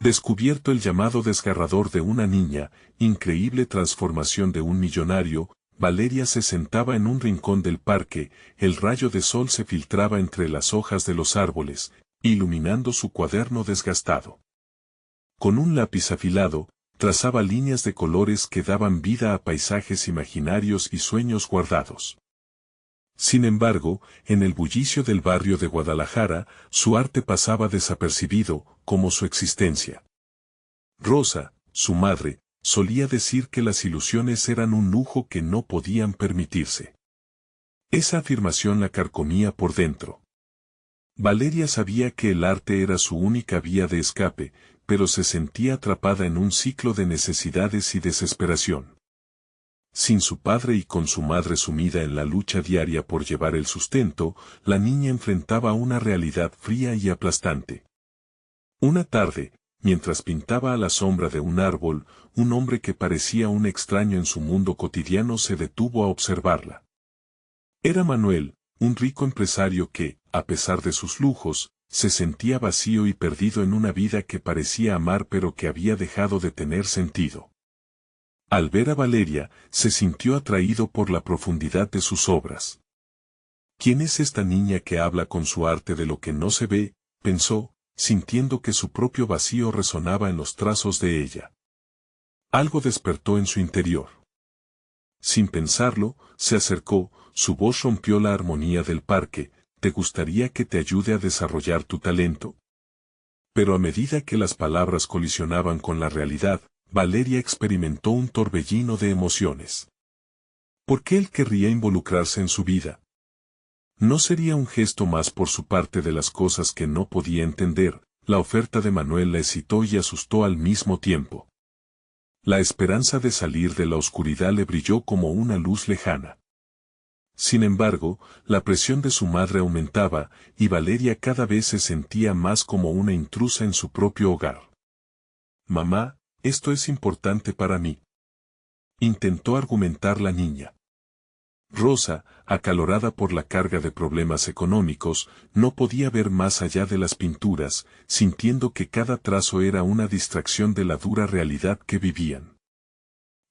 Descubierto el llamado desgarrador de una niña, increíble transformación de un millonario, Valeria se sentaba en un rincón del parque, el rayo de sol se filtraba entre las hojas de los árboles, iluminando su cuaderno desgastado. Con un lápiz afilado, trazaba líneas de colores que daban vida a paisajes imaginarios y sueños guardados. Sin embargo, en el bullicio del barrio de Guadalajara, su arte pasaba desapercibido, como su existencia. Rosa, su madre, solía decir que las ilusiones eran un lujo que no podían permitirse. Esa afirmación la carcomía por dentro. Valeria sabía que el arte era su única vía de escape, pero se sentía atrapada en un ciclo de necesidades y desesperación. Sin su padre y con su madre sumida en la lucha diaria por llevar el sustento, la niña enfrentaba una realidad fría y aplastante. Una tarde, mientras pintaba a la sombra de un árbol, un hombre que parecía un extraño en su mundo cotidiano se detuvo a observarla. Era Manuel, un rico empresario que, a pesar de sus lujos, se sentía vacío y perdido en una vida que parecía amar pero que había dejado de tener sentido. Al ver a Valeria, se sintió atraído por la profundidad de sus obras. ¿Quién es esta niña que habla con su arte de lo que no se ve?, pensó, sintiendo que su propio vacío resonaba en los trazos de ella. Algo despertó en su interior. Sin pensarlo, se acercó, su voz rompió la armonía del parque. ¿Te gustaría que te ayude a desarrollar tu talento? Pero a medida que las palabras colisionaban con la realidad, Valeria experimentó un torbellino de emociones. ¿Por qué él querría involucrarse en su vida? ¿No sería un gesto más por su parte de las cosas que no podía entender? La oferta de Manuel la excitó y asustó al mismo tiempo. La esperanza de salir de la oscuridad le brilló como una luz lejana. Sin embargo, la presión de su madre aumentaba, y Valeria cada vez se sentía más como una intrusa en su propio hogar. «Mamá, esto es importante para mí», intentó argumentar la niña. Rosa, acalorada por la carga de problemas económicos, no podía ver más allá de las pinturas, sintiendo que cada trazo era una distracción de la dura realidad que vivían.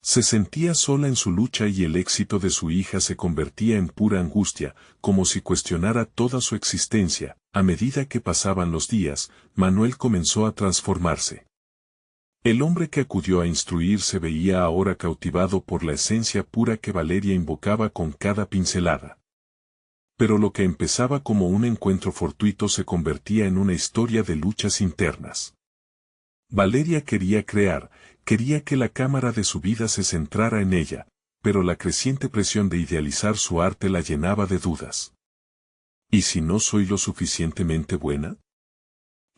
Se sentía sola en su lucha y el éxito de su hija se convertía en pura angustia, como si cuestionara toda su existencia. A medida que pasaban los días, Manuel comenzó a transformarse. El hombre que acudió a instruir se veía ahora cautivado por la esencia pura que Valeria invocaba con cada pincelada. Pero lo que empezaba como un encuentro fortuito se convertía en una historia de luchas internas. Valeria quería crear, quería que la cámara de su vida se centrara en ella, pero la creciente presión de idealizar su arte la llenaba de dudas. ¿Y si no soy lo suficientemente buena?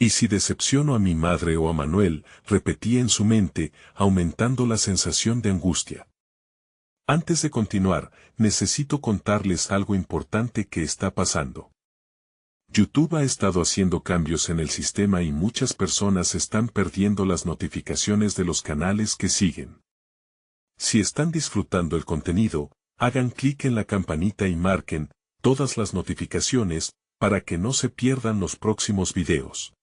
¿Y si decepciono a mi madre o a Manuel?, repetía en su mente, aumentando la sensación de angustia. Antes de continuar, necesito contarles algo importante que está pasando. YouTube ha estado haciendo cambios en el sistema y muchas personas están perdiendo las notificaciones de los canales que siguen. Si están disfrutando el contenido, hagan clic en la campanita y marquen todas las notificaciones para que no se pierdan los próximos videos.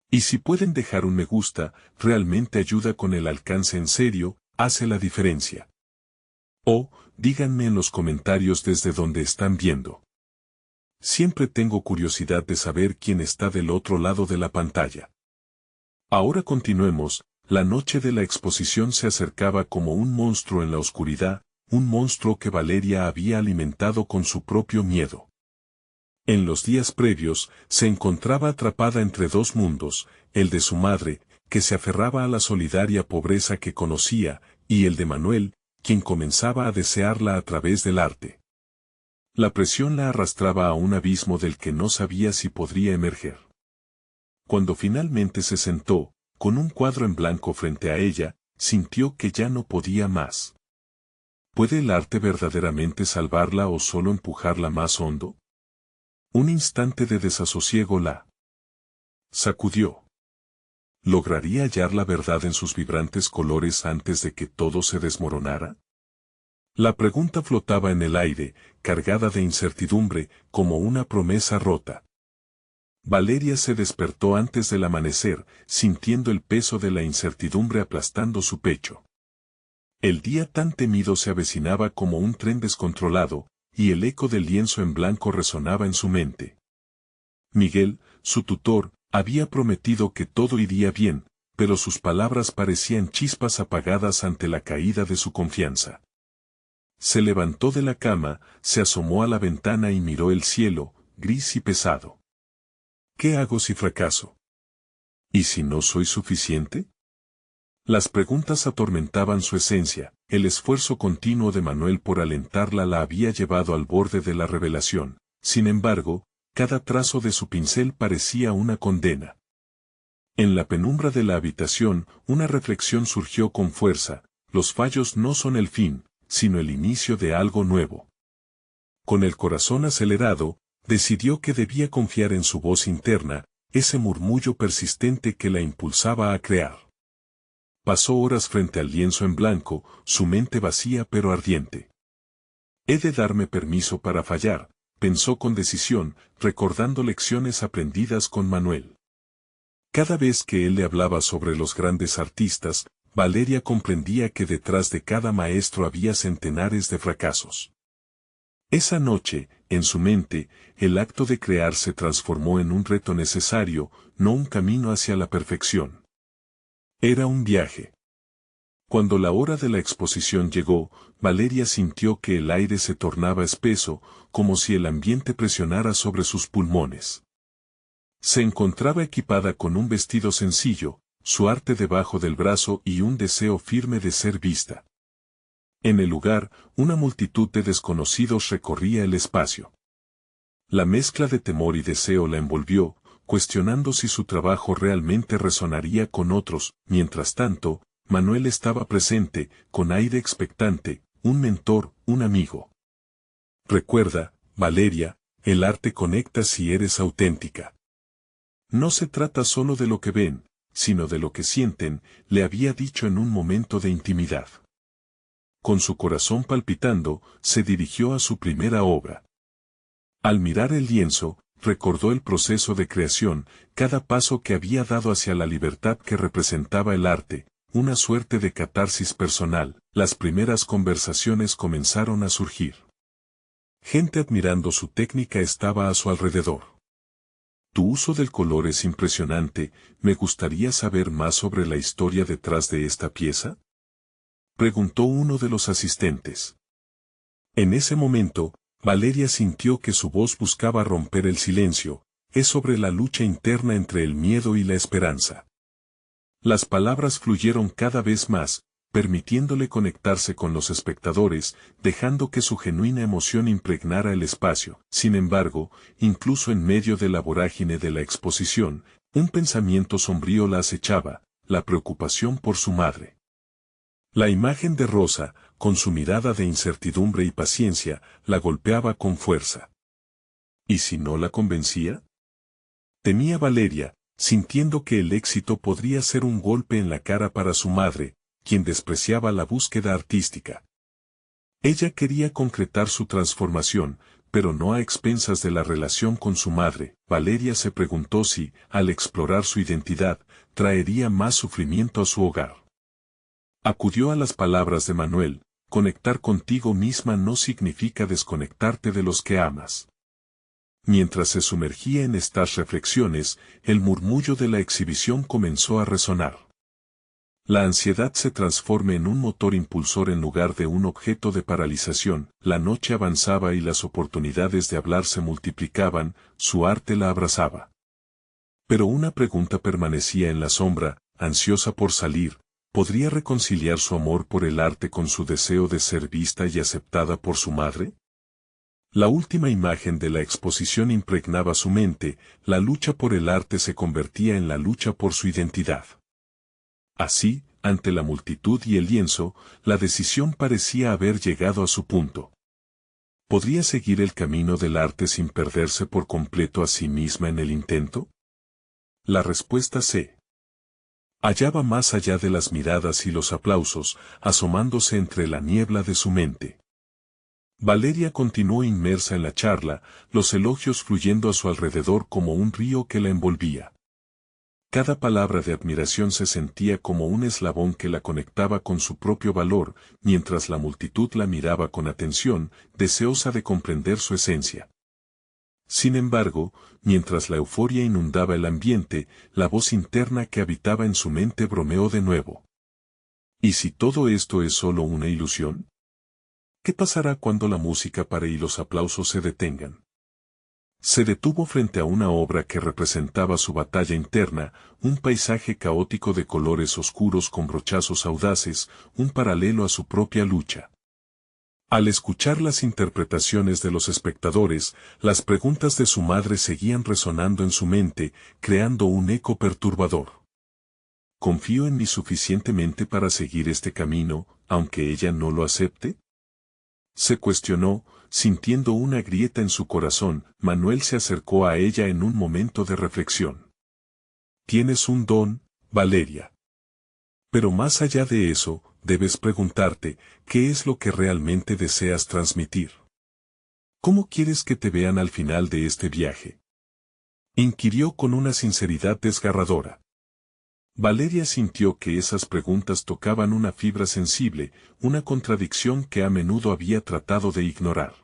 Y si pueden dejar un me gusta, realmente ayuda con el alcance en serio, hace la diferencia. O, díganme en los comentarios desde donde están viendo. Siempre tengo curiosidad de saber quién está del otro lado de la pantalla. Ahora continuemos. La noche de la exposición se acercaba como un monstruo en la oscuridad, un monstruo que Valeria había alimentado con su propio miedo. En los días previos, se encontraba atrapada entre dos mundos, el de su madre, que se aferraba a la solidaria pobreza que conocía, y el de Manuel, quien comenzaba a desearla a través del arte. La presión la arrastraba a un abismo del que no sabía si podría emerger. Cuando finalmente se sentó, con un cuadro en blanco frente a ella, sintió que ya no podía más. ¿Puede el arte verdaderamente salvarla o solo empujarla más hondo? Un instante de desasosiego la sacudió. ¿Lograría hallar la verdad en sus vibrantes colores antes de que todo se desmoronara? La pregunta flotaba en el aire, cargada de incertidumbre, como una promesa rota. Valeria se despertó antes del amanecer, sintiendo el peso de la incertidumbre aplastando su pecho. El día tan temido se avecinaba como un tren descontrolado, y el eco del lienzo en blanco resonaba en su mente. Miguel, su tutor, había prometido que todo iría bien, pero sus palabras parecían chispas apagadas ante la caída de su confianza. Se levantó de la cama, se asomó a la ventana y miró el cielo, gris y pesado. ¿Qué hago si fracaso? ¿Y si no soy suficiente? Las preguntas atormentaban su esencia, el esfuerzo continuo de Manuel por alentarla la había llevado al borde de la revelación. Sin embargo, cada trazo de su pincel parecía una condena. En la penumbra de la habitación, una reflexión surgió con fuerza: los fallos no son el fin, sino el inicio de algo nuevo. Con el corazón acelerado, decidió que debía confiar en su voz interna, ese murmullo persistente que la impulsaba a crear. Pasó horas frente al lienzo en blanco, su mente vacía pero ardiente. He de darme permiso para fallar, pensó con decisión, recordando lecciones aprendidas con Manuel. Cada vez que él le hablaba sobre los grandes artistas, Valeria comprendía que detrás de cada maestro había centenares de fracasos. Esa noche, en su mente, el acto de crear se transformó en un reto necesario, no un camino hacia la perfección. Era un viaje. Cuando la hora de la exposición llegó, Valeria sintió que el aire se tornaba espeso, como si el ambiente presionara sobre sus pulmones. Se encontraba equipada con un vestido sencillo, su arte debajo del brazo y un deseo firme de ser vista. En el lugar, una multitud de desconocidos recorría el espacio. La mezcla de temor y deseo la envolvió, cuestionando si su trabajo realmente resonaría con otros. Mientras tanto, Manuel estaba presente, con aire expectante, un mentor, un amigo. Recuerda, Valeria, el arte conecta si eres auténtica. No se trata solo de lo que ven, sino de lo que sienten, le había dicho en un momento de intimidad. Con su corazón palpitando, se dirigió a su primera obra. Al mirar el lienzo, recordó el proceso de creación, cada paso que había dado hacia la libertad que representaba el arte, una suerte de catarsis personal. Las primeras conversaciones comenzaron a surgir. Gente admirando su técnica estaba a su alrededor. Tu uso del color es impresionante, ¿me gustaría saber más sobre la historia detrás de esta pieza?, preguntó uno de los asistentes. En ese momento, Valeria sintió que su voz buscaba romper el silencio, es sobre la lucha interna entre el miedo y la esperanza. Las palabras fluyeron cada vez más, permitiéndole conectarse con los espectadores, dejando que su genuina emoción impregnara el espacio. Sin embargo, incluso en medio de la vorágine de la exposición, un pensamiento sombrío la acechaba, la preocupación por su madre. La imagen de Rosa, con su mirada de incertidumbre y paciencia, la golpeaba con fuerza. ¿Y si no la convencía? Temía Valeria, sintiendo que el éxito podría ser un golpe en la cara para su madre, quien despreciaba la búsqueda artística. Ella quería concretar su transformación, pero no a expensas de la relación con su madre. Valeria se preguntó si, al explorar su identidad, traería más sufrimiento a su hogar. Acudió a las palabras de Manuel: conectar contigo misma no significa desconectarte de los que amas. Mientras se sumergía en estas reflexiones, el murmullo de la exhibición comenzó a resonar. La ansiedad se transforma en un motor impulsor en lugar de un objeto de paralización. La noche avanzaba y las oportunidades de hablar se multiplicaban, su arte la abrazaba. Pero una pregunta permanecía en la sombra, ansiosa por salir: ¿podría reconciliar su amor por el arte con su deseo de ser vista y aceptada por su madre? La última imagen de la exposición impregnaba su mente, la lucha por el arte se convertía en la lucha por su identidad. Así, ante la multitud y el lienzo, la decisión parecía haber llegado a su punto. ¿Podría seguir el camino del arte sin perderse por completo a sí misma en el intento? La respuesta se hallaba más allá de las miradas y los aplausos, asomándose entre la niebla de su mente. Valeria continuó inmersa en la charla, los elogios fluyendo a su alrededor como un río que la envolvía. Cada palabra de admiración se sentía como un eslabón que la conectaba con su propio valor, mientras la multitud la miraba con atención, deseosa de comprender su esencia. Sin embargo, mientras la euforia inundaba el ambiente, la voz interna que habitaba en su mente bromeó de nuevo. ¿Y si todo esto es solo una ilusión? ¿Qué pasará cuando la música pare y los aplausos se detengan? Se detuvo frente a una obra que representaba su batalla interna, un paisaje caótico de colores oscuros con brochazos audaces, un paralelo a su propia lucha. Al escuchar las interpretaciones de los espectadores, las preguntas de su madre seguían resonando en su mente, creando un eco perturbador. ¿Confío en mí suficientemente para seguir este camino, aunque ella no lo acepte? Se cuestionó, sintiendo una grieta en su corazón. Manuel se acercó a ella en un momento de reflexión. Tienes un don, Valeria. Pero más allá de eso, debes preguntarte, ¿qué es lo que realmente deseas transmitir? ¿Cómo quieres que te vean al final de este viaje? Inquirió con una sinceridad desgarradora. Valeria sintió que esas preguntas tocaban una fibra sensible, una contradicción que a menudo había tratado de ignorar.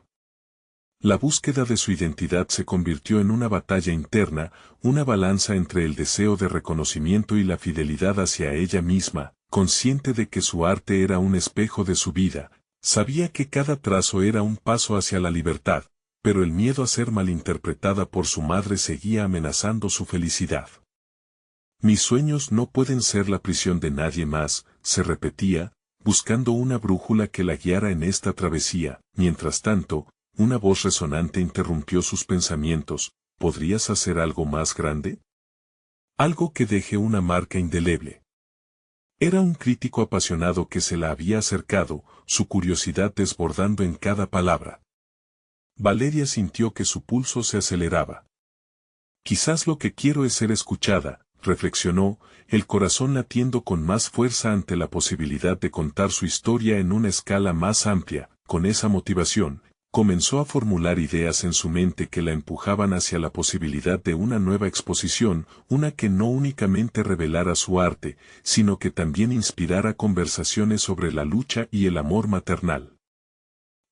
La búsqueda de su identidad se convirtió en una batalla interna, una balanza entre el deseo de reconocimiento y la fidelidad hacia ella misma. Consciente de que su arte era un espejo de su vida, sabía que cada trazo era un paso hacia la libertad, pero el miedo a ser malinterpretada por su madre seguía amenazando su felicidad. Mis sueños no pueden ser la prisión de nadie más, se repetía, buscando una brújula que la guiara en esta travesía. Mientras tanto, una voz resonante interrumpió sus pensamientos. ¿Podrías hacer algo más grande? Algo que deje una marca indeleble. Era un crítico apasionado que se la había acercado, su curiosidad desbordando en cada palabra. Valeria sintió que su pulso se aceleraba. Quizás lo que quiero es ser escuchada, reflexionó, el corazón latiendo con más fuerza ante la posibilidad de contar su historia en una escala más amplia. Con esa motivación, comenzó a formular ideas en su mente que la empujaban hacia la posibilidad de una nueva exposición, una que no únicamente revelara su arte, sino que también inspirara conversaciones sobre la lucha y el amor maternal.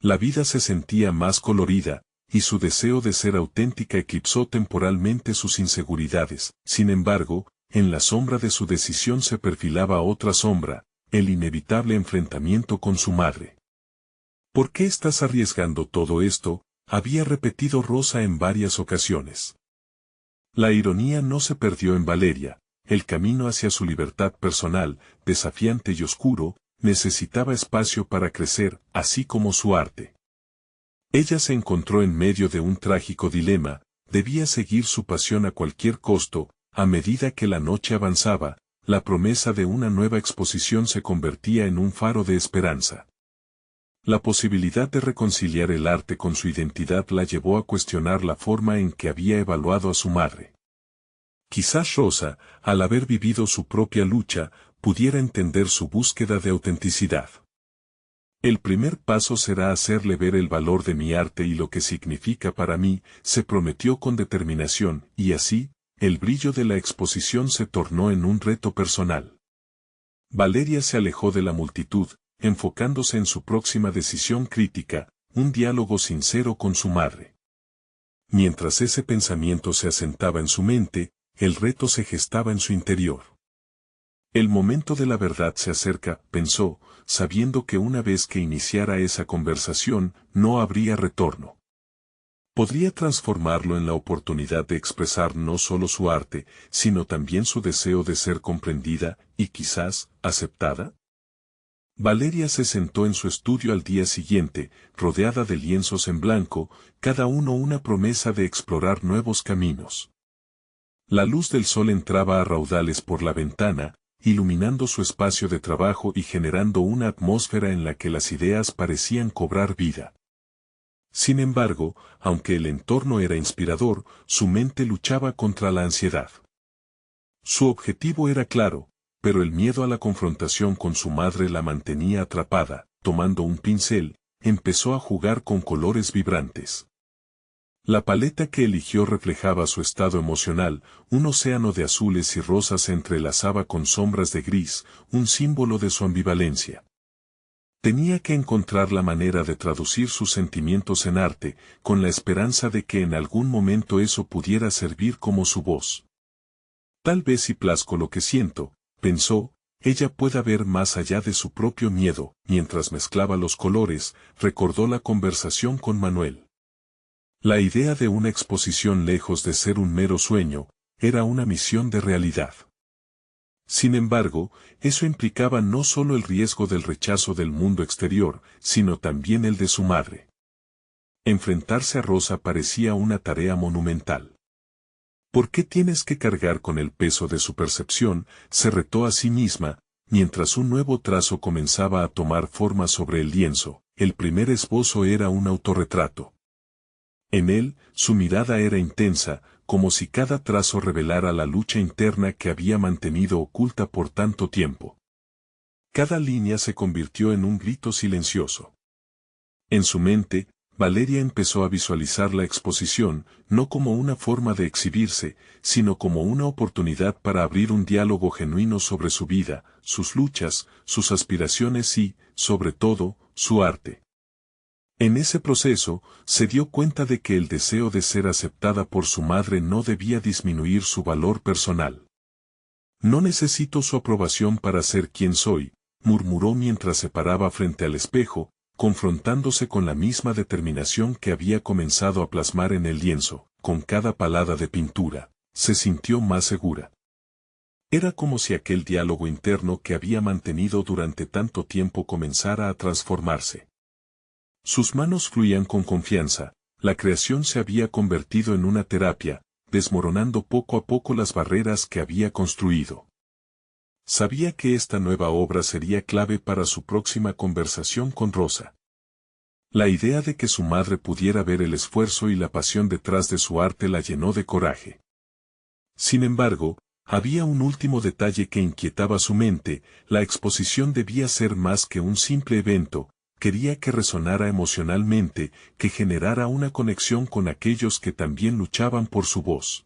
La vida se sentía más colorida, y su deseo de ser auténtica eclipsó temporalmente sus inseguridades. Sin embargo, en la sombra de su decisión se perfilaba otra sombra, el inevitable enfrentamiento con su madre. ¿Por qué estás arriesgando todo esto?, había repetido Rosa en varias ocasiones. La ironía no se perdió en Valeria, el camino hacia su libertad personal, desafiante y oscuro, necesitaba espacio para crecer, así como su arte. Ella se encontró en medio de un trágico dilema, debía seguir su pasión a cualquier costo. A medida que la noche avanzaba, la promesa de una nueva exposición se convertía en un faro de esperanza. La posibilidad de reconciliar el arte con su identidad la llevó a cuestionar la forma en que había evaluado a su madre. Quizás Rosa, al haber vivido su propia lucha, pudiera entender su búsqueda de autenticidad. El primer paso será hacerle ver el valor de mi arte y lo que significa para mí, se prometió con determinación, y así, el brillo de la exposición se tornó en un reto personal. Valeria se alejó de la multitud, enfocándose en su próxima decisión crítica, un diálogo sincero con su madre. Mientras ese pensamiento se asentaba en su mente, el reto se gestaba en su interior. El momento de la verdad se acerca, pensó, sabiendo que una vez que iniciara esa conversación, no habría retorno. Podría transformarlo en la oportunidad de expresar no solo su arte, sino también su deseo de ser comprendida, y quizás, aceptada. Valeria se sentó en su estudio al día siguiente, rodeada de lienzos en blanco, cada uno una promesa de explorar nuevos caminos. La luz del sol entraba a raudales por la ventana, iluminando su espacio de trabajo y generando una atmósfera en la que las ideas parecían cobrar vida. Sin embargo, aunque el entorno era inspirador, su mente luchaba contra la ansiedad. Su objetivo era claro, pero el miedo a la confrontación con su madre la mantenía atrapada. Tomando un pincel, empezó a jugar con colores vibrantes. La paleta que eligió reflejaba su estado emocional, un océano de azules y rosas se entrelazaba con sombras de gris, un símbolo de su ambivalencia. Tenía que encontrar la manera de traducir sus sentimientos en arte, con la esperanza de que en algún momento eso pudiera servir como su voz. Tal vez si plasco lo que siento, pensó, ella pueda ver más allá de su propio miedo. Mientras mezclaba los colores, recordó la conversación con Manuel. La idea de una exposición, lejos de ser un mero sueño, era una misión de realidad. Sin embargo, eso implicaba no solo el riesgo del rechazo del mundo exterior, sino también el de su madre. Enfrentarse a Rosa parecía una tarea monumental. ¿Por qué tienes que cargar con el peso de su percepción?, se retó a sí misma, mientras un nuevo trazo comenzaba a tomar forma sobre el lienzo. El primer esbozo era un autorretrato. En él, su mirada era intensa, como si cada trazo revelara la lucha interna que había mantenido oculta por tanto tiempo. Cada línea se convirtió en un grito silencioso. En su mente, Valeria empezó a visualizar la exposición, no como una forma de exhibirse, sino como una oportunidad para abrir un diálogo genuino sobre su vida, sus luchas, sus aspiraciones y, sobre todo, su arte. En ese proceso, se dio cuenta de que el deseo de ser aceptada por su madre no debía disminuir su valor personal. No necesito su aprobación para ser quien soy, murmuró mientras se paraba frente al espejo, confrontándose con la misma determinación que había comenzado a plasmar en el lienzo. Con cada palada de pintura, se sintió más segura. Era como si aquel diálogo interno que había mantenido durante tanto tiempo comenzara a transformarse. Sus manos fluían con confianza, la creación se había convertido en una terapia, desmoronando poco a poco las barreras que había construido. Sabía que esta nueva obra sería clave para su próxima conversación con Rosa. La idea de que su madre pudiera ver el esfuerzo y la pasión detrás de su arte la llenó de coraje. Sin embargo, había un último detalle que inquietaba su mente: la exposición debía ser más que un simple evento. Quería que resonara emocionalmente, que generara una conexión con aquellos que también luchaban por su voz.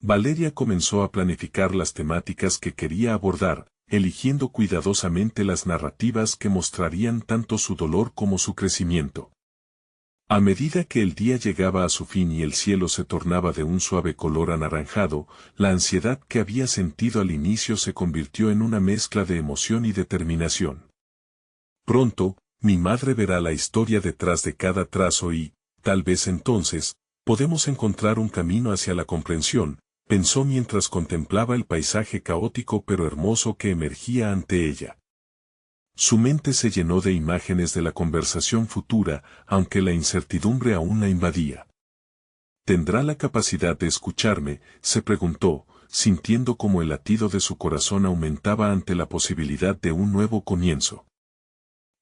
Valeria comenzó a planificar las temáticas que quería abordar, eligiendo cuidadosamente las narrativas que mostrarían tanto su dolor como su crecimiento. A medida que el día llegaba a su fin y el cielo se tornaba de un suave color anaranjado, la ansiedad que había sentido al inicio se convirtió en una mezcla de emoción y determinación. Pronto, mi madre verá la historia detrás de cada trazo y, tal vez entonces, podemos encontrar un camino hacia la comprensión, pensó mientras contemplaba el paisaje caótico pero hermoso que emergía ante ella. Su mente se llenó de imágenes de la conversación futura, aunque la incertidumbre aún la invadía. ¿Tendrá la capacidad de escucharme?, se preguntó, sintiendo como el latido de su corazón aumentaba ante la posibilidad de un nuevo comienzo.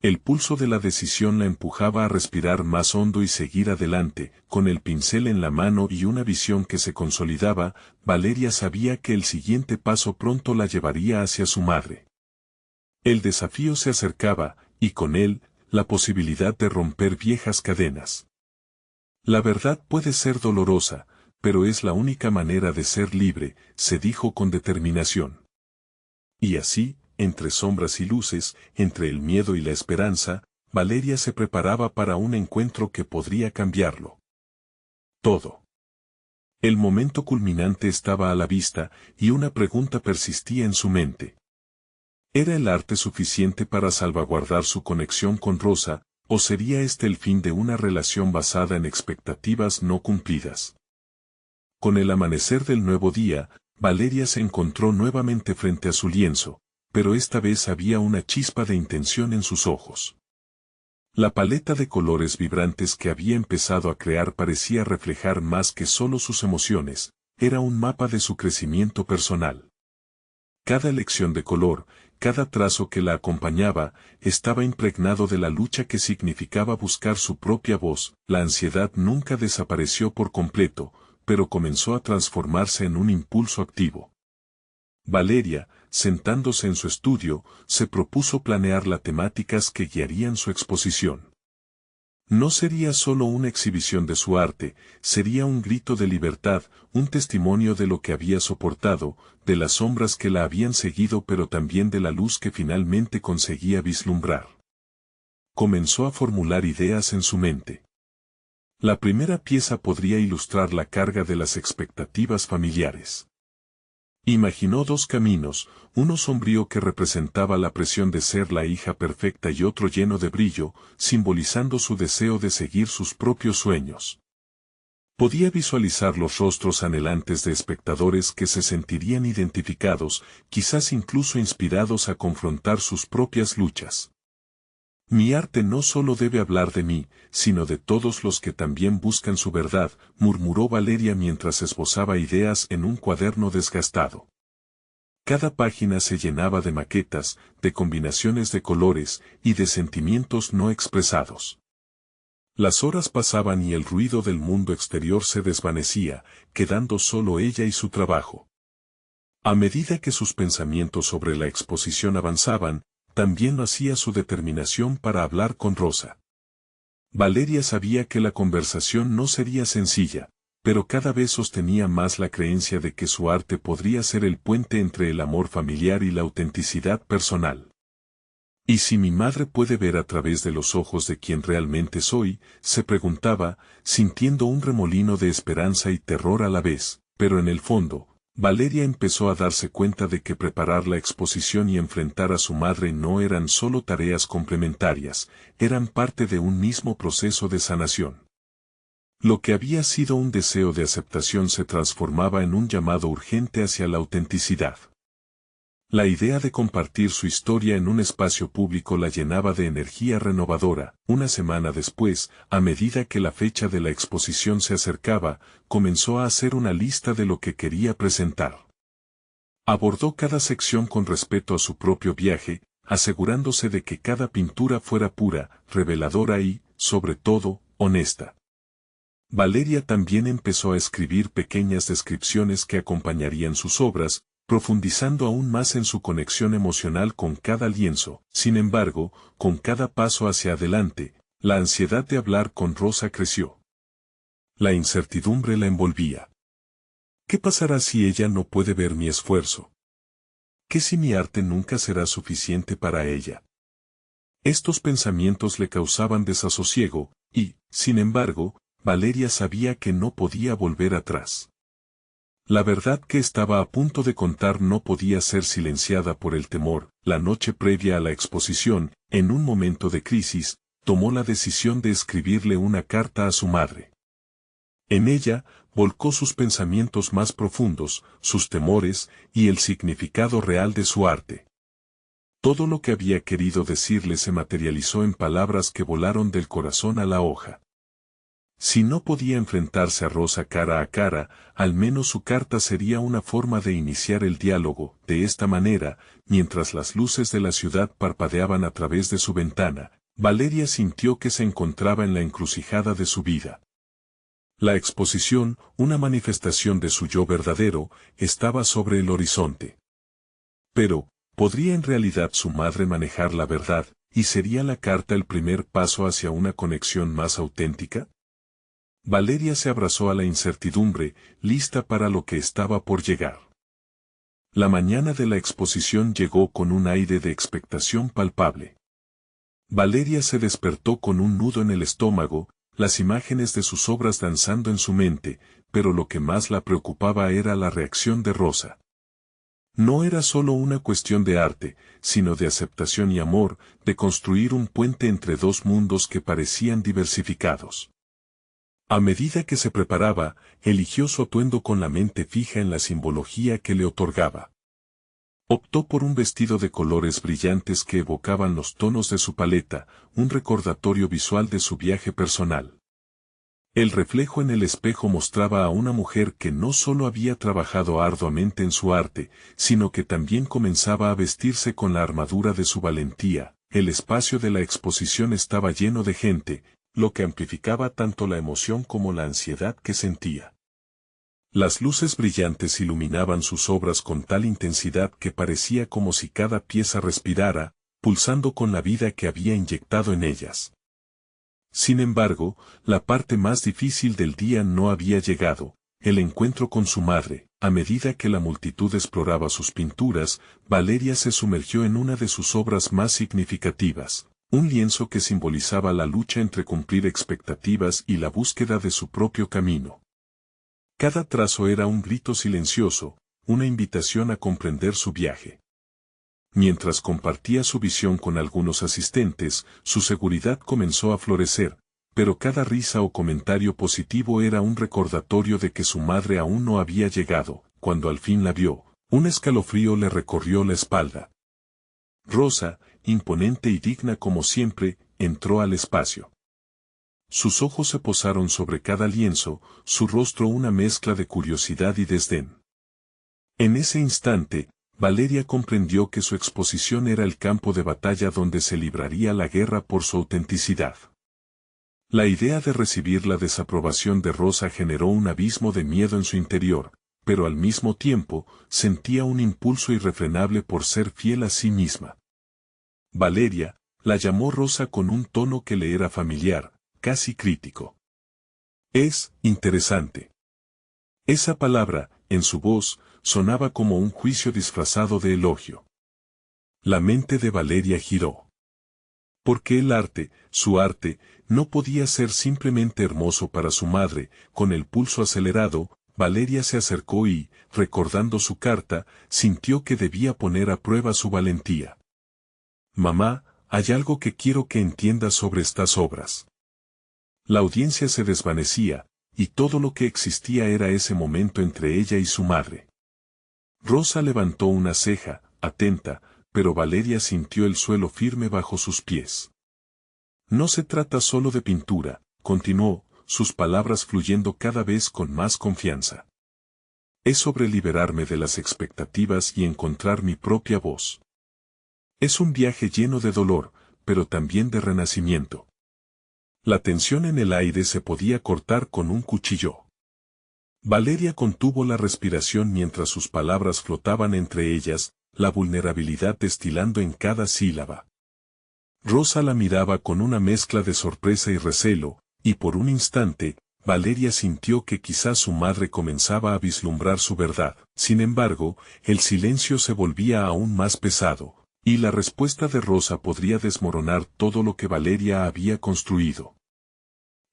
El pulso de la decisión la empujaba a respirar más hondo y seguir adelante. Con el pincel en la mano y una visión que se consolidaba, Valeria sabía que el siguiente paso pronto la llevaría hacia su madre. El desafío se acercaba, y con él, la posibilidad de romper viejas cadenas. La verdad puede ser dolorosa, pero es la única manera de ser libre, se dijo con determinación. Y así, entre sombras y luces, entre el miedo y la esperanza, Valeria se preparaba para un encuentro que podría cambiarlo todo. El momento culminante estaba a la vista, y una pregunta persistía en su mente. ¿Era el arte suficiente para salvaguardar su conexión con Rosa, o sería este el fin de una relación basada en expectativas no cumplidas? Con el amanecer del nuevo día, Valeria se encontró nuevamente frente a su lienzo, pero esta vez había una chispa de intención en sus ojos. La paleta de colores vibrantes que había empezado a crear parecía reflejar más que solo sus emociones, era un mapa de su crecimiento personal. Cada elección de color, cada trazo que la acompañaba, estaba impregnado de la lucha que significaba buscar su propia voz. La ansiedad nunca desapareció por completo, pero comenzó a transformarse en un impulso activo. Valeria, sentándose en su estudio, se propuso planear las temáticas que guiarían su exposición. No sería solo una exhibición de su arte, sería un grito de libertad, un testimonio de lo que había soportado, de las sombras que la habían seguido, pero también de la luz que finalmente conseguía vislumbrar. Comenzó a formular ideas en su mente. La primera pieza podría ilustrar la carga de las expectativas familiares. Imaginó dos caminos, uno sombrío que representaba la presión de ser la hija perfecta y otro lleno de brillo, simbolizando su deseo de seguir sus propios sueños. Podía visualizar los rostros anhelantes de espectadores que se sentirían identificados, quizás incluso inspirados a confrontar sus propias luchas. Mi arte no solo debe hablar de mí, sino de todos los que también buscan su verdad, murmuró Valeria mientras esbozaba ideas en un cuaderno desgastado. Cada página se llenaba de maquetas, de combinaciones de colores y de sentimientos no expresados. Las horas pasaban y el ruido del mundo exterior se desvanecía, quedando solo ella y su trabajo. A medida que sus pensamientos sobre la exposición avanzaban, también lo hacía su determinación para hablar con Rosa. Valeria sabía que la conversación no sería sencilla, pero cada vez sostenía más la creencia de que su arte podría ser el puente entre el amor familiar y la autenticidad personal. ¿Y si mi madre puede ver a través de los ojos de quien realmente soy?, se preguntaba, sintiendo un remolino de esperanza y terror a la vez, pero en el fondo, Valeria empezó a darse cuenta de que preparar la exposición y enfrentar a su madre no eran solo tareas complementarias, eran parte de un mismo proceso de sanación. Lo que había sido un deseo de aceptación se transformaba en un llamado urgente hacia la autenticidad. La idea de compartir su historia en un espacio público la llenaba de energía renovadora. Una semana después, a medida que la fecha de la exposición se acercaba, comenzó a hacer una lista de lo que quería presentar. Abordó cada sección con respeto a su propio viaje, asegurándose de que cada pintura fuera pura, reveladora y, sobre todo, honesta. Valeria también empezó a escribir pequeñas descripciones que acompañarían sus obras, profundizando aún más en su conexión emocional con cada lienzo. Sin embargo, con cada paso hacia adelante, la ansiedad de hablar con Rosa creció. La incertidumbre la envolvía. ¿Qué pasará si ella no puede ver mi esfuerzo? ¿Qué si mi arte nunca será suficiente para ella? Estos pensamientos le causaban desasosiego, y, sin embargo, Valeria sabía que no podía volver atrás. La verdad que estaba a punto de contar no podía ser silenciada por el temor. La noche previa a la exposición, en un momento de crisis, tomó la decisión de escribirle una carta a su madre. En ella, volcó sus pensamientos más profundos, sus temores, y el significado real de su arte. Todo lo que había querido decirle se materializó en palabras que volaron del corazón a la hoja. Si no podía enfrentarse a Rosa cara a cara, al menos su carta sería una forma de iniciar el diálogo. De esta manera, mientras las luces de la ciudad parpadeaban a través de su ventana, Valeria sintió que se encontraba en la encrucijada de su vida. La exposición, una manifestación de su yo verdadero, estaba sobre el horizonte. Pero, ¿podría en realidad su madre manejar la verdad, y sería la carta el primer paso hacia una conexión más auténtica? Valeria se abrazó a la incertidumbre, lista para lo que estaba por llegar. La mañana de la exposición llegó con un aire de expectación palpable. Valeria se despertó con un nudo en el estómago, las imágenes de sus obras danzando en su mente, pero lo que más la preocupaba era la reacción de Rosa. No era solo una cuestión de arte, sino de aceptación y amor, de construir un puente entre dos mundos que parecían diversificados. A medida que se preparaba, eligió su atuendo con la mente fija en la simbología que le otorgaba. Optó por un vestido de colores brillantes que evocaban los tonos de su paleta, un recordatorio visual de su viaje personal. El reflejo en el espejo mostraba a una mujer que no solo había trabajado arduamente en su arte, sino que también comenzaba a vestirse con la armadura de su valentía. El espacio de la exposición estaba lleno de gente, lo que amplificaba tanto la emoción como la ansiedad que sentía. Las luces brillantes iluminaban sus obras con tal intensidad que parecía como si cada pieza respirara, pulsando con la vida que había inyectado en ellas. Sin embargo, la parte más difícil del día no había llegado, el encuentro con su madre. A medida que la multitud exploraba sus pinturas, Valeria se sumergió en una de sus obras más significativas, un lienzo que simbolizaba la lucha entre cumplir expectativas y la búsqueda de su propio camino. Cada trazo era un grito silencioso, una invitación a comprender su viaje. Mientras compartía su visión con algunos asistentes, su seguridad comenzó a florecer, pero cada risa o comentario positivo era un recordatorio de que su madre aún no había llegado. Cuando al fin la vio, un escalofrío le recorrió la espalda. Rosa, imponente y digna como siempre, entró al espacio. Sus ojos se posaron sobre cada lienzo, su rostro una mezcla de curiosidad y desdén. En ese instante, Valeria comprendió que su exposición era el campo de batalla donde se libraría la guerra por su autenticidad. La idea de recibir la desaprobación de Rosa generó un abismo de miedo en su interior, pero al mismo tiempo, sentía un impulso irrefrenable por ser fiel a sí misma. Valeria, la llamó Rosa con un tono que le era familiar, casi crítico. Es interesante. Esa palabra, en su voz, sonaba como un juicio disfrazado de elogio. La mente de Valeria giró. Porque el arte, su arte, no podía ser simplemente hermoso para su madre. Con el pulso acelerado, Valeria se acercó y, recordando su carta, sintió que debía poner a prueba su valentía. Mamá, hay algo que quiero que entiendas sobre estas obras. La audiencia se desvanecía, y todo lo que existía era ese momento entre ella y su madre. Rosa levantó una ceja, atenta, pero Valeria sintió el suelo firme bajo sus pies. No se trata solo de pintura, continuó, sus palabras fluyendo cada vez con más confianza. Es sobre liberarme de las expectativas y encontrar mi propia voz. Es un viaje lleno de dolor, pero también de renacimiento. La tensión en el aire se podía cortar con un cuchillo. Valeria contuvo la respiración mientras sus palabras flotaban entre ellas, la vulnerabilidad destilando en cada sílaba. Rosa la miraba con una mezcla de sorpresa y recelo, y por un instante, Valeria sintió que quizás su madre comenzaba a vislumbrar su verdad. Sin embargo, el silencio se volvía aún más pesado, y la respuesta de Rosa podría desmoronar todo lo que Valeria había construido.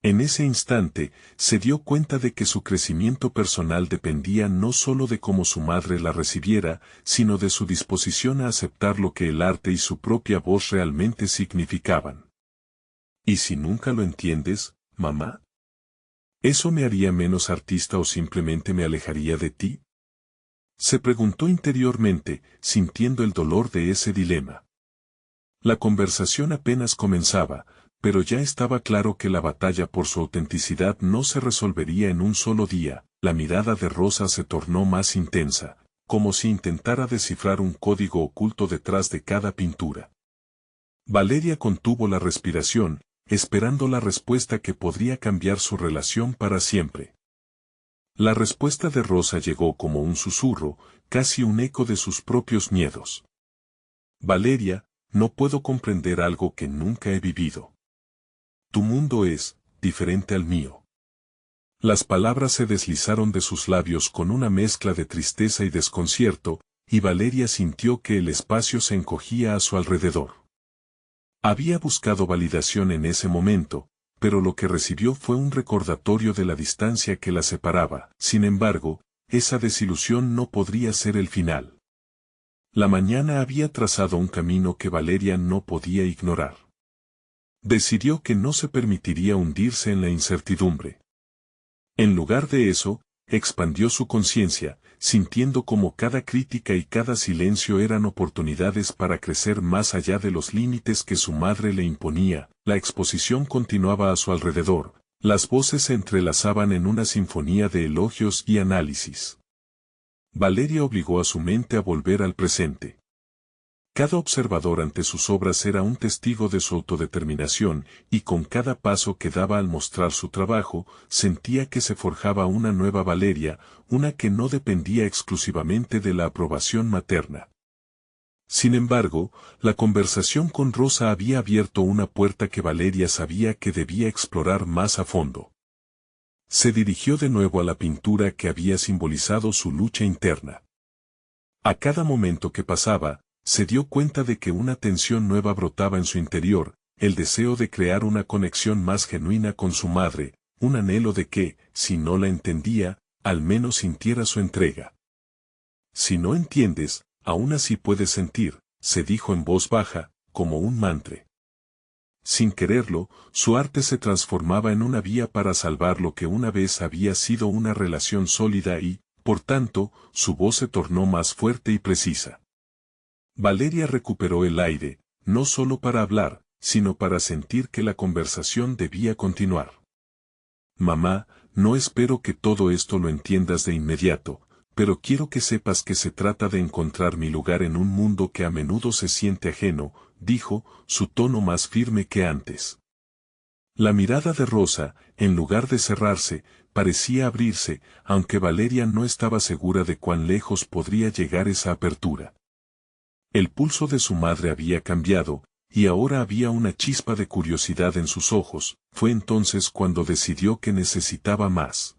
En ese instante, se dio cuenta de que su crecimiento personal dependía no solo de cómo su madre la recibiera, sino de su disposición a aceptar lo que el arte y su propia voz realmente significaban. ¿Y si nunca lo entiendes, mamá? ¿Eso me haría menos artista o simplemente me alejaría de ti? Se preguntó interiormente, sintiendo el dolor de ese dilema. La conversación apenas comenzaba, pero ya estaba claro que la batalla por su autenticidad no se resolvería en un solo día. La mirada de Rosa se tornó más intensa, como si intentara descifrar un código oculto detrás de cada pintura. Valeria contuvo la respiración, esperando la respuesta que podría cambiar su relación para siempre. La respuesta de Rosa llegó como un susurro, casi un eco de sus propios miedos. Valeria, no puedo comprender algo que nunca he vivido. Tu mundo es diferente al mío. Las palabras se deslizaron de sus labios con una mezcla de tristeza y desconcierto, y Valeria sintió que el espacio se encogía a su alrededor. Había buscado validación en ese momento, pero lo que recibió fue un recordatorio de la distancia que la separaba. Sin embargo, esa desilusión no podría ser el final. La mañana había trazado un camino que Valeria no podía ignorar. Decidió que no se permitiría hundirse en la incertidumbre. En lugar de eso, expandió su conciencia, sintiendo como cada crítica y cada silencio eran oportunidades para crecer más allá de los límites que su madre le imponía. La exposición continuaba a su alrededor, las voces se entrelazaban en una sinfonía de elogios y análisis. Valeria obligó a su mente a volver al presente. Cada observador ante sus obras era un testigo de su autodeterminación, y con cada paso que daba al mostrar su trabajo, sentía que se forjaba una nueva Valeria, una que no dependía exclusivamente de la aprobación materna. Sin embargo, la conversación con Rosa había abierto una puerta que Valeria sabía que debía explorar más a fondo. Se dirigió de nuevo a la pintura que había simbolizado su lucha interna. A cada momento que pasaba, se dio cuenta de que una tensión nueva brotaba en su interior, el deseo de crear una conexión más genuina con su madre, un anhelo de que, si no la entendía, al menos sintiera su entrega. Si no entiendes, aún así puedes sentir, se dijo en voz baja, como un mantra. Sin quererlo, su arte se transformaba en una vía para salvar lo que una vez había sido una relación sólida y, por tanto, su voz se tornó más fuerte y precisa. Valeria recuperó el aire, no solo para hablar, sino para sentir que la conversación debía continuar. Mamá, no espero que todo esto lo entiendas de inmediato, pero quiero que sepas que se trata de encontrar mi lugar en un mundo que a menudo se siente ajeno, dijo, su tono más firme que antes. La mirada de Rosa, en lugar de cerrarse, parecía abrirse, aunque Valeria no estaba segura de cuán lejos podría llegar esa apertura. El pulso de su madre había cambiado, y ahora había una chispa de curiosidad en sus ojos, fue entonces cuando decidió que necesitaba más.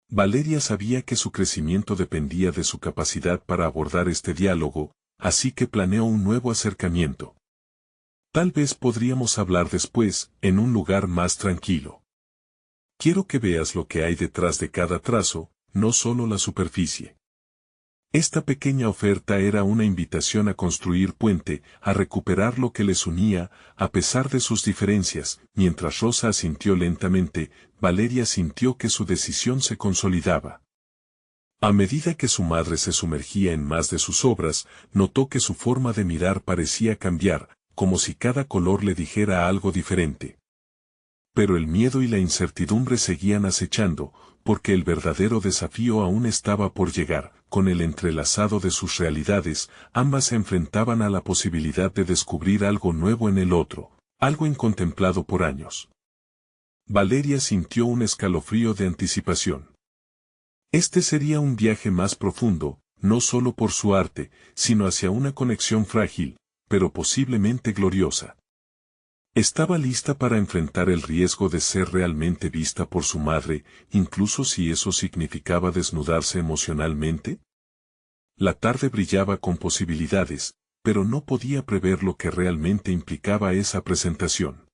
Valeria sabía que su crecimiento dependía de su capacidad para abordar este diálogo, así que planeó un nuevo acercamiento. Tal vez podríamos hablar después, en un lugar más tranquilo. Quiero que veas lo que hay detrás de cada trazo, no solo la superficie. Esta pequeña oferta era una invitación a construir puente, a recuperar lo que les unía, a pesar de sus diferencias. Mientras Rosa asintió lentamente, Valeria sintió que su decisión se consolidaba. A medida que su madre se sumergía en más de sus obras, notó que su forma de mirar parecía cambiar, como si cada color le dijera algo diferente. Pero el miedo y la incertidumbre seguían acechando, porque el verdadero desafío aún estaba por llegar. Con el entrelazado de sus realidades, ambas se enfrentaban a la posibilidad de descubrir algo nuevo en el otro, algo incontemplado por años. Valeria sintió un escalofrío de anticipación. Este sería un viaje más profundo, no solo por su arte, sino hacia una conexión frágil, pero posiblemente gloriosa. Estaba lista para enfrentar el riesgo de ser realmente vista por su madre, incluso si eso significaba desnudarse emocionalmente. La tarde brillaba con posibilidades, pero no podía prever lo que realmente implicaba esa presentación.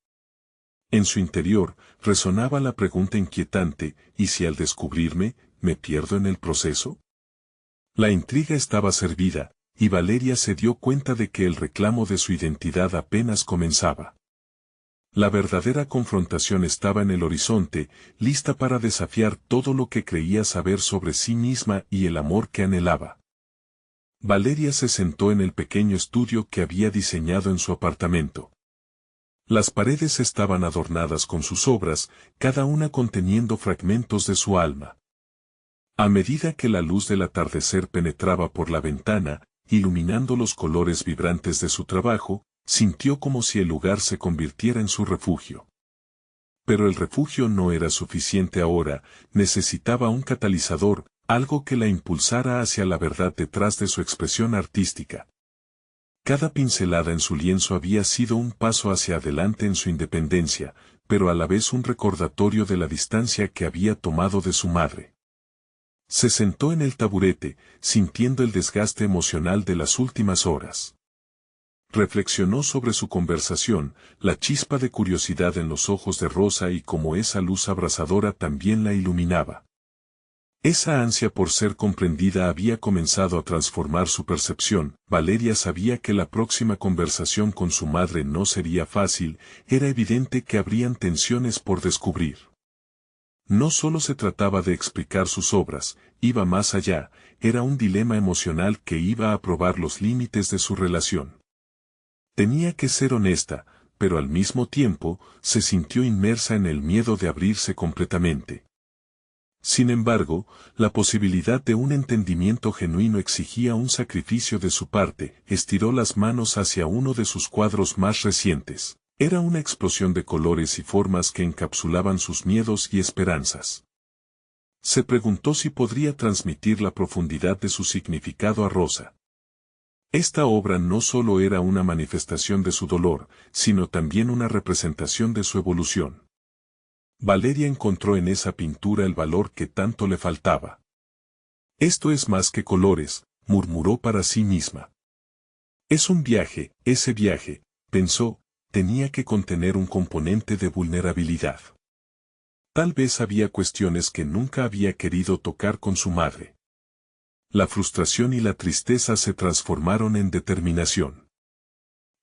En su interior, resonaba la pregunta inquietante, ¿y si al descubrirme, me pierdo en el proceso? La intriga estaba servida, y Valeria se dio cuenta de que el reclamo de su identidad apenas comenzaba. La verdadera confrontación estaba en el horizonte, lista para desafiar todo lo que creía saber sobre sí misma y el amor que anhelaba. Valeria se sentó en el pequeño estudio que había diseñado en su apartamento. Las paredes estaban adornadas con sus obras, cada una conteniendo fragmentos de su alma. A medida que la luz del atardecer penetraba por la ventana, iluminando los colores vibrantes de su trabajo, sintió como si el lugar se convirtiera en su refugio. Pero el refugio no era suficiente ahora, necesitaba un catalizador, algo que la impulsara hacia la verdad detrás de su expresión artística. Cada pincelada en su lienzo había sido un paso hacia adelante en su independencia, pero a la vez un recordatorio de la distancia que había tomado de su madre. Se sentó en el taburete, sintiendo el desgaste emocional de las últimas horas. Reflexionó sobre su conversación, la chispa de curiosidad en los ojos de Rosa y cómo esa luz abrasadora también la iluminaba. Esa ansia por ser comprendida había comenzado a transformar su percepción. Valeria sabía que la próxima conversación con su madre no sería fácil, era evidente que habrían tensiones por descubrir. No solo se trataba de explicar sus obras, iba más allá, era un dilema emocional que iba a probar los límites de su relación. Tenía que ser honesta, pero al mismo tiempo, se sintió inmersa en el miedo de abrirse completamente. Sin embargo, la posibilidad de un entendimiento genuino exigía un sacrificio de su parte. Estiró las manos hacia uno de sus cuadros más recientes. Era una explosión de colores y formas que encapsulaban sus miedos y esperanzas. Se preguntó si podría transmitir la profundidad de su significado a Rosa. Esta obra no solo era una manifestación de su dolor, sino también una representación de su evolución. Valeria encontró en esa pintura el valor que tanto le faltaba. Esto es más que colores, murmuró para sí misma. Es un viaje, ese viaje, pensó, tenía que contener un componente de vulnerabilidad. Tal vez había cuestiones que nunca había querido tocar con su madre. La frustración y la tristeza se transformaron en determinación.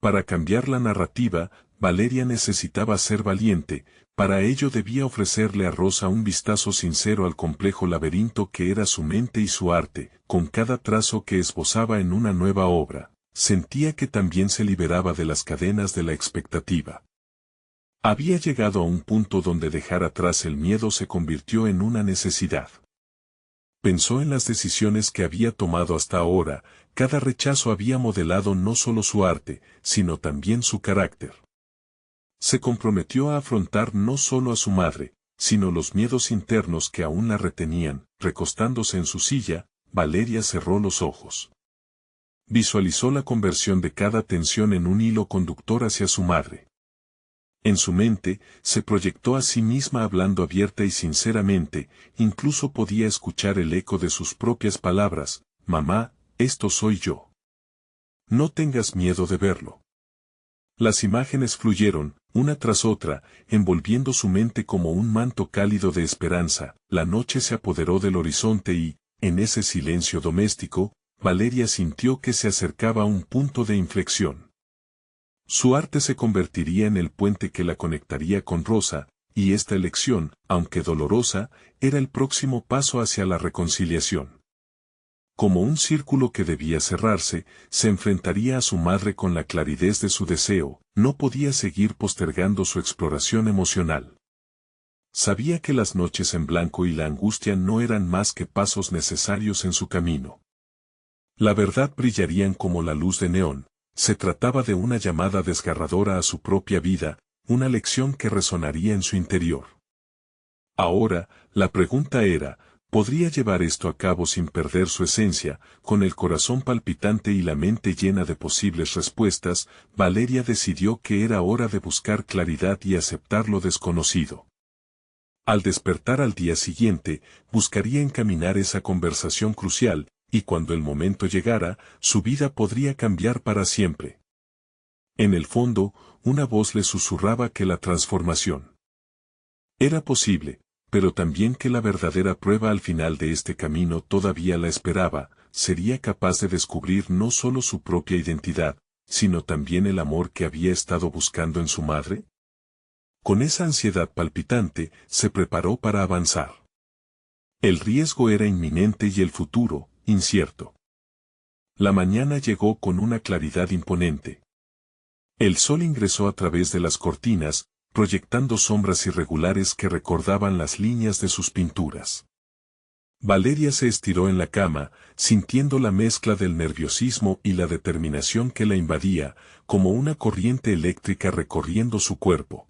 Para cambiar la narrativa, Valeria necesitaba ser valiente, para ello debía ofrecerle a Rosa un vistazo sincero al complejo laberinto que era su mente y su arte, con cada trazo que esbozaba en una nueva obra. Sentía que también se liberaba de las cadenas de la expectativa. Había llegado a un punto donde dejar atrás el miedo se convirtió en una necesidad. Pensó en las decisiones que había tomado hasta ahora, cada rechazo había modelado no solo su arte, sino también su carácter. Se comprometió a afrontar no solo a su madre, sino los miedos internos que aún la retenían. Recostándose en su silla, Valeria cerró los ojos. Visualizó la conversión de cada tensión en un hilo conductor hacia su madre. En su mente, se proyectó a sí misma hablando abierta y sinceramente, incluso podía escuchar el eco de sus propias palabras: «Mamá, esto soy yo. No tengas miedo de verlo». Las imágenes fluyeron, una tras otra, envolviendo su mente como un manto cálido de esperanza. La noche se apoderó del horizonte y, en ese silencio doméstico, Valeria sintió que se acercaba a un punto de inflexión. Su arte se convertiría en el puente que la conectaría con Rosa, y esta elección, aunque dolorosa, era el próximo paso hacia la reconciliación. Como un círculo que debía cerrarse, se enfrentaría a su madre con la claridad de su deseo, no podía seguir postergando su exploración emocional. Sabía que las noches en blanco y la angustia no eran más que pasos necesarios en su camino. La verdad brillarían como la luz de neón. Se trataba de una llamada desgarradora a su propia vida, una lección que resonaría en su interior. Ahora, la pregunta era, ¿podría llevar esto a cabo sin perder su esencia? Con el corazón palpitante y la mente llena de posibles respuestas, Valeria decidió que era hora de buscar claridad y aceptar lo desconocido. Al despertar al día siguiente, buscaría encaminar esa conversación crucial, y cuando el momento llegara, su vida podría cambiar para siempre. En el fondo, una voz le susurraba que la transformación era posible, pero también que la verdadera prueba al final de este camino todavía la esperaba. Sería capaz de descubrir no solo su propia identidad, sino también el amor que había estado buscando en su madre. Con esa ansiedad palpitante, se preparó para avanzar. El riesgo era inminente y el futuro, incierto. La mañana llegó con una claridad imponente. El sol ingresó a través de las cortinas, proyectando sombras irregulares que recordaban las líneas de sus pinturas. Valeria se estiró en la cama, sintiendo la mezcla del nerviosismo y la determinación que la invadía, como una corriente eléctrica recorriendo su cuerpo.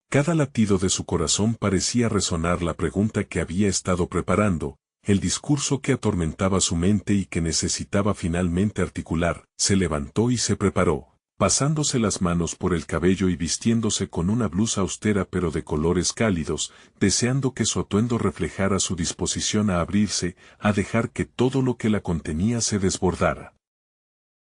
Cada latido de su corazón parecía resonar la pregunta que había estado preparando, el discurso que atormentaba su mente y que necesitaba finalmente articular. Se levantó y se preparó, pasándose las manos por el cabello y vistiéndose con una blusa austera pero de colores cálidos, deseando que su atuendo reflejara su disposición a abrirse, a dejar que todo lo que la contenía se desbordara.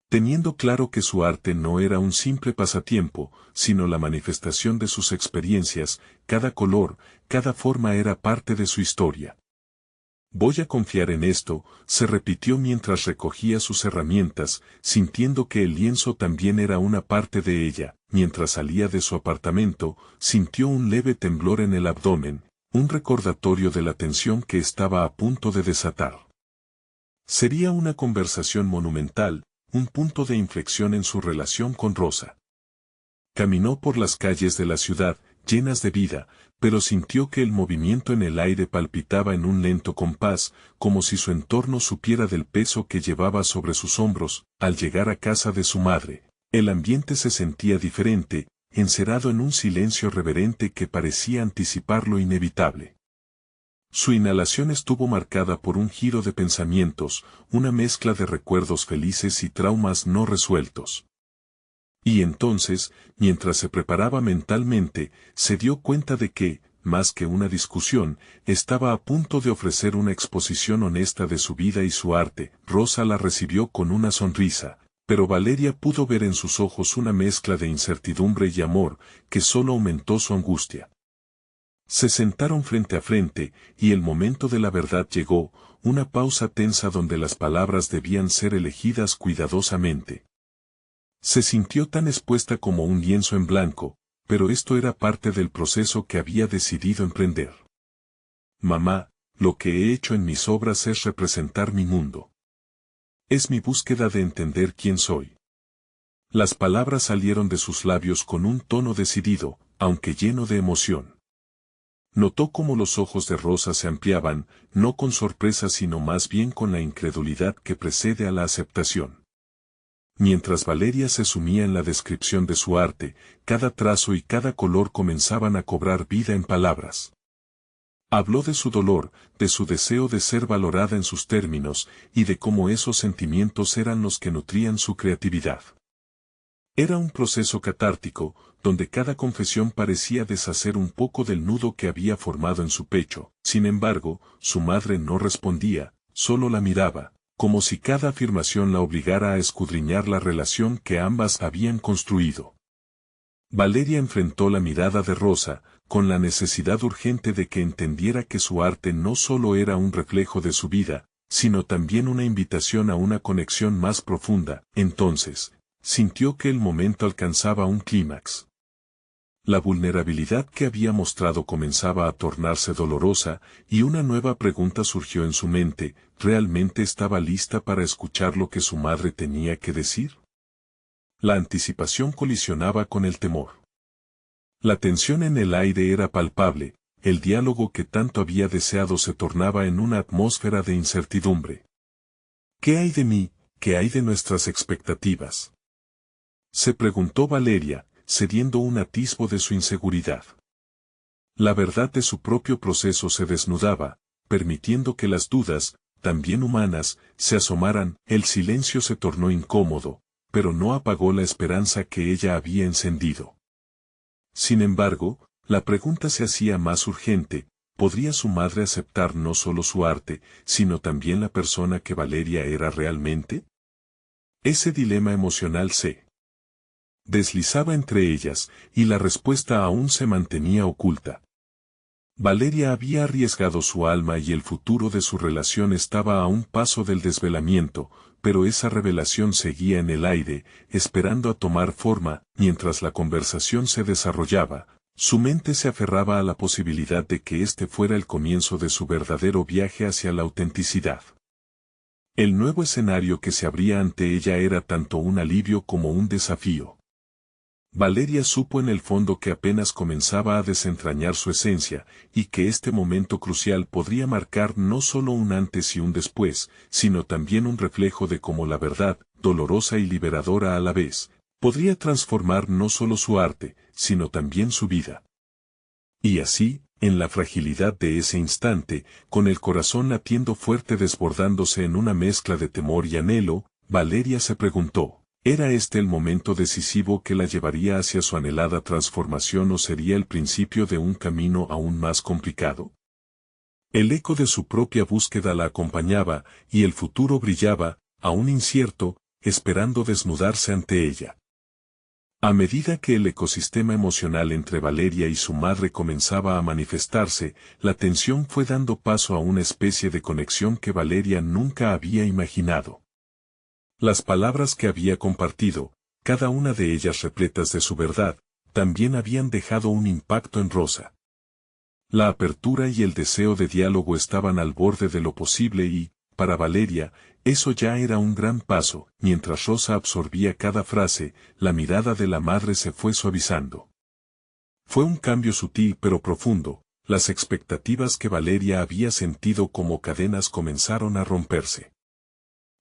Teniendo claro que su arte no era un simple pasatiempo, sino la manifestación de sus experiencias, cada color, cada forma era parte de su historia. «Voy a confiar en esto», se repitió mientras recogía sus herramientas, sintiendo que el lienzo también era una parte de ella. Mientras salía de su apartamento, sintió un leve temblor en el abdomen, un recordatorio de la tensión que estaba a punto de desatar. Sería una conversación monumental, un punto de inflexión en su relación con Rosa. Caminó por las calles de la ciudad, llenas de vida, pero sintió que el movimiento en el aire palpitaba en un lento compás, como si su entorno supiera del peso que llevaba sobre sus hombros. Al llegar a casa de su madre, el ambiente se sentía diferente, encerrado en un silencio reverente que parecía anticipar lo inevitable. Su inhalación estuvo marcada por un giro de pensamientos, una mezcla de recuerdos felices y traumas no resueltos. Y entonces, mientras se preparaba mentalmente, se dio cuenta de que, más que una discusión, estaba a punto de ofrecer una exposición honesta de su vida y su arte. Rosa la recibió con una sonrisa, pero Valeria pudo ver en sus ojos una mezcla de incertidumbre y amor, que solo aumentó su angustia. Se sentaron frente a frente, y el momento de la verdad llegó, una pausa tensa donde las palabras debían ser elegidas cuidadosamente. Se sintió tan expuesta como un lienzo en blanco, pero esto era parte del proceso que había decidido emprender. Mamá, lo que he hecho en mis obras es representar mi mundo. Es mi búsqueda de entender quién soy. Las palabras salieron de sus labios con un tono decidido, aunque lleno de emoción. Notó cómo los ojos de Rosa se ampliaban, no con sorpresa sino más bien con la incredulidad que precede a la aceptación. Mientras Valeria se sumía en la descripción de su arte, cada trazo y cada color comenzaban a cobrar vida en palabras. Habló de su dolor, de su deseo de ser valorada en sus términos, y de cómo esos sentimientos eran los que nutrían su creatividad. Era un proceso catártico, donde cada confesión parecía deshacer un poco del nudo que había formado en su pecho. Sin embargo, su madre no respondía, solo la miraba, como si cada afirmación la obligara a escudriñar la relación que ambas habían construido. Valeria enfrentó la mirada de Rosa, con la necesidad urgente de que entendiera que su arte no solo era un reflejo de su vida, sino también una invitación a una conexión más profunda. Entonces, sintió que el momento alcanzaba un clímax. La vulnerabilidad que había mostrado comenzaba a tornarse dolorosa, y una nueva pregunta surgió en su mente: ¿realmente estaba lista para escuchar lo que su madre tenía que decir? La anticipación colisionaba con el temor. La tensión en el aire era palpable, el diálogo que tanto había deseado se tornaba en una atmósfera de incertidumbre. ¿Qué hay de mí? ¿Qué hay de nuestras expectativas? Se preguntó Valeria, cediendo un atisbo de su inseguridad. La verdad de su propio proceso se desnudaba, permitiendo que las dudas, también humanas, se asomaran. El silencio se tornó incómodo, pero no apagó la esperanza que ella había encendido. Sin embargo, la pregunta se hacía más urgente: ¿podría su madre aceptar no solo su arte, sino también la persona que Valeria era realmente? Ese dilema emocional se deslizaba entre ellas, y la respuesta aún se mantenía oculta. Valeria había arriesgado su alma y el futuro de su relación estaba a un paso del desvelamiento, pero esa revelación seguía en el aire, esperando a tomar forma. Mientras la conversación se desarrollaba, su mente se aferraba a la posibilidad de que este fuera el comienzo de su verdadero viaje hacia la autenticidad. El nuevo escenario que se abría ante ella era tanto un alivio como un desafío. Valeria supo en el fondo que apenas comenzaba a desentrañar su esencia, y que este momento crucial podría marcar no solo un antes y un después, sino también un reflejo de cómo la verdad, dolorosa y liberadora a la vez, podría transformar no solo su arte, sino también su vida. Y así, en la fragilidad de ese instante, con el corazón latiendo fuerte desbordándose en una mezcla de temor y anhelo, Valeria se preguntó: ¿era este el momento decisivo que la llevaría hacia su anhelada transformación o sería el principio de un camino aún más complicado? El eco de su propia búsqueda la acompañaba, y el futuro brillaba, aún incierto, esperando desnudarse ante ella. A medida que el ecosistema emocional entre Valeria y su madre comenzaba a manifestarse, la tensión fue dando paso a una especie de conexión que Valeria nunca había imaginado. Las palabras que había compartido, cada una de ellas repletas de su verdad, también habían dejado un impacto en Rosa. La apertura y el deseo de diálogo estaban al borde de lo posible y, para Valeria, eso ya era un gran paso. Mientras Rosa absorbía cada frase, la mirada de la madre se fue suavizando. Fue un cambio sutil pero profundo. Las expectativas que Valeria había sentido como cadenas comenzaron a romperse.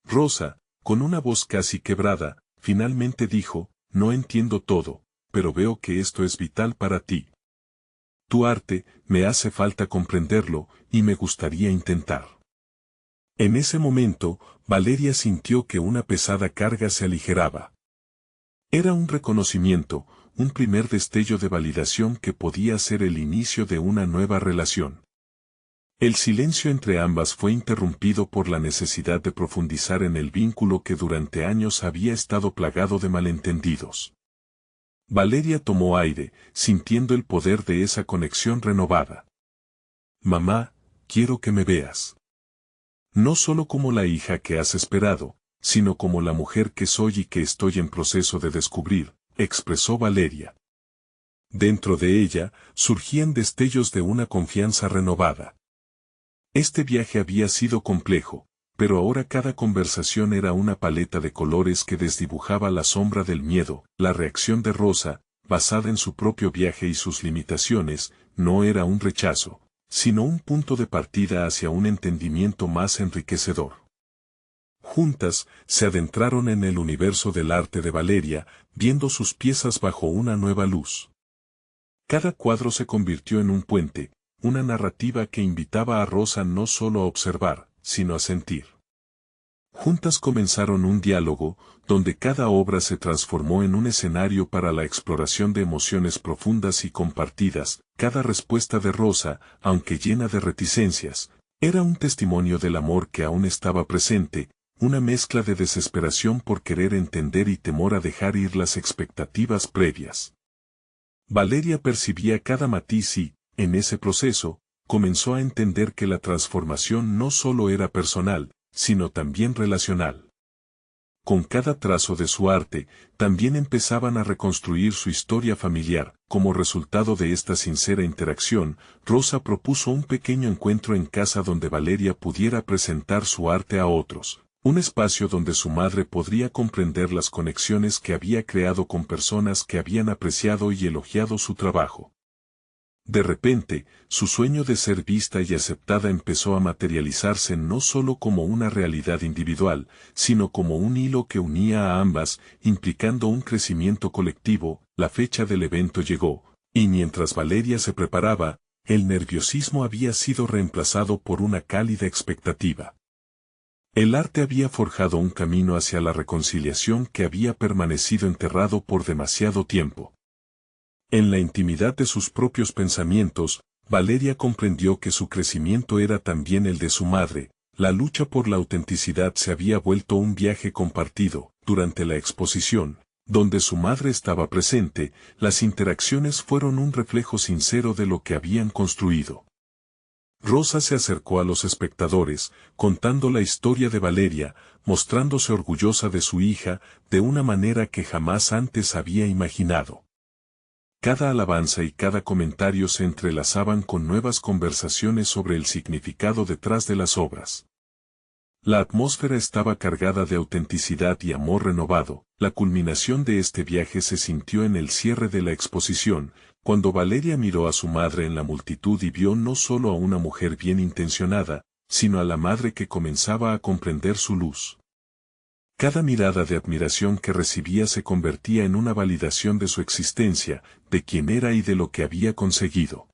Rosa, con una voz casi quebrada, finalmente dijo: no entiendo todo, pero veo que esto es vital para ti. tu arte, me hace falta comprenderlo, y me gustaría intentar. En ese momento, Valeria sintió que una pesada carga se aligeraba. Era un reconocimiento, un primer destello de validación que podía ser el inicio de una nueva relación. El silencio entre ambas fue interrumpido por la necesidad de profundizar en el vínculo que durante años había estado plagado de malentendidos. Valeria tomó aire, sintiendo el poder de esa conexión renovada. Mamá, quiero que me veas. No solo como la hija que has esperado, sino como la mujer que soy y que estoy en proceso de descubrir, expresó Valeria. Dentro de ella, surgían destellos de una confianza renovada. Este viaje había sido complejo, pero ahora cada conversación era una paleta de colores que desdibujaba la sombra del miedo. La reacción de Rosa, basada en su propio viaje y sus limitaciones, no era un rechazo, sino un punto de partida hacia un entendimiento más enriquecedor. Juntas, se adentraron en el universo del arte de Valeria, viendo sus piezas bajo una nueva luz. Cada cuadro se convirtió en un puente, una narrativa que invitaba a Rosa no solo a observar, sino a sentir. Juntas comenzaron un diálogo, donde cada obra se transformó en un escenario para la exploración de emociones profundas y compartidas. Cada respuesta de Rosa, aunque llena de reticencias, era un testimonio del amor que aún estaba presente, una mezcla de desesperación por querer entender y temor a dejar ir las expectativas previas. Valeria percibía cada matiz y, en ese proceso, comenzó a entender que la transformación no solo era personal, sino también relacional. Con cada trazo de su arte, también empezaban a reconstruir su historia familiar. Como resultado de esta sincera interacción, Rosa propuso un pequeño encuentro en casa donde Valeria pudiera presentar su arte a otros. Un espacio donde su madre podría comprender las conexiones que había creado con personas que habían apreciado y elogiado su trabajo. De repente, su sueño de ser vista y aceptada empezó a materializarse no solo como una realidad individual, sino como un hilo que unía a ambas, implicando un crecimiento colectivo. La fecha del evento llegó, y mientras Valeria se preparaba, el nerviosismo había sido reemplazado por una cálida expectativa. El arte había forjado un camino hacia la reconciliación que había permanecido enterrado por demasiado tiempo. En la intimidad de sus propios pensamientos, Valeria comprendió que su crecimiento era también el de su madre. La lucha por la autenticidad se había vuelto un viaje compartido. Durante la exposición, donde su madre estaba presente, las interacciones fueron un reflejo sincero de lo que habían construido. Rosa se acercó a los espectadores, contando la historia de Valeria, mostrándose orgullosa de su hija, de una manera que jamás antes había imaginado. Cada alabanza y cada comentario se entrelazaban con nuevas conversaciones sobre el significado detrás de las obras. La atmósfera estaba cargada de autenticidad y amor renovado. La culminación de este viaje se sintió en el cierre de la exposición, cuando Valeria miró a su madre en la multitud y vio no solo a una mujer bien intencionada, sino a la madre que comenzaba a comprender su luz. Cada mirada de admiración que recibía se convertía en una validación de su existencia, de quién era y de lo que había conseguido.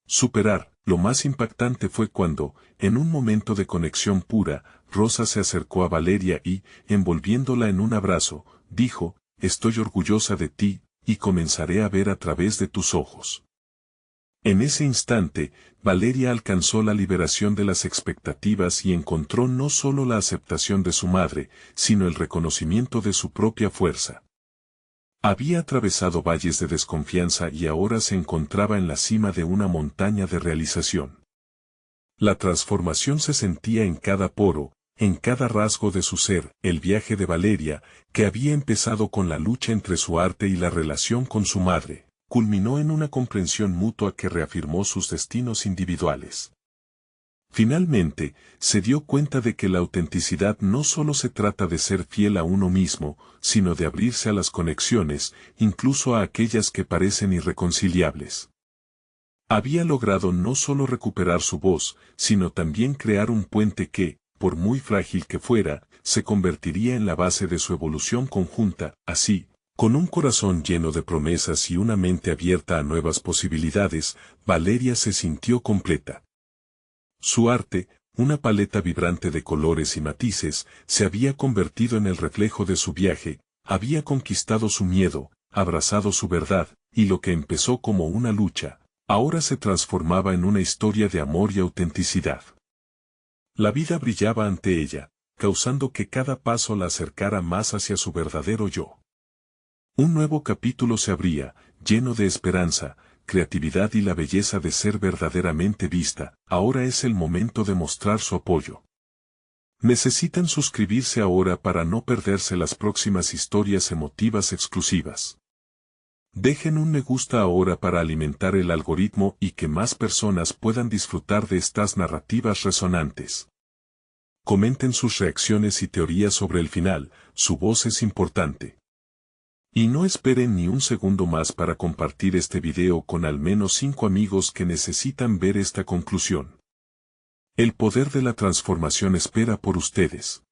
Superar. Lo más impactante fue cuando, en un momento de conexión pura, Rosa se acercó a Valeria y, envolviéndola en un abrazo, dijo, «Estoy orgullosa de ti, y comenzaré a ver a través de tus ojos». En ese instante, Valeria alcanzó la liberación de las expectativas y encontró no solo la aceptación de su madre, sino el reconocimiento de su propia fuerza. Había atravesado valles de desconfianza y ahora se encontraba en la cima de una montaña de realización. La transformación se sentía en cada poro, en cada rasgo de su ser. El viaje de Valeria, que había empezado con la lucha entre su arte y la relación con su madre, culminó en una comprensión mutua que reafirmó sus destinos individuales. Finalmente, se dio cuenta de que la autenticidad no solo se trata de ser fiel a uno mismo, sino de abrirse a las conexiones, incluso a aquellas que parecen irreconciliables. Había logrado no solo recuperar su voz, sino también crear un puente que, por muy frágil que fuera, se convertiría en la base de su evolución conjunta. Así, Con un corazón lleno de promesas y una mente abierta a nuevas posibilidades, Valeria se sintió completa. Su arte, una paleta vibrante de colores y matices, se había convertido en el reflejo de su viaje, había conquistado su miedo, abrazado su verdad, y lo que empezó como una lucha, ahora se transformaba en una historia de amor y autenticidad. La vida brillaba ante ella, causando que cada paso la acercara más hacia su verdadero yo. Un nuevo capítulo se abría, lleno de esperanza, creatividad y la belleza de ser verdaderamente vista. Ahora es el momento de mostrar su apoyo. Necesitan suscribirse ahora para no perderse las próximas historias emotivas exclusivas. Dejen un me gusta ahora para alimentar el algoritmo y que más personas puedan disfrutar de estas narrativas resonantes. Comenten sus reacciones y teorías sobre el final, su voz es importante. Y no esperen ni un segundo más para compartir este video con al menos 5 amigos que necesitan ver esta conclusión. El poder de la transformación espera por ustedes.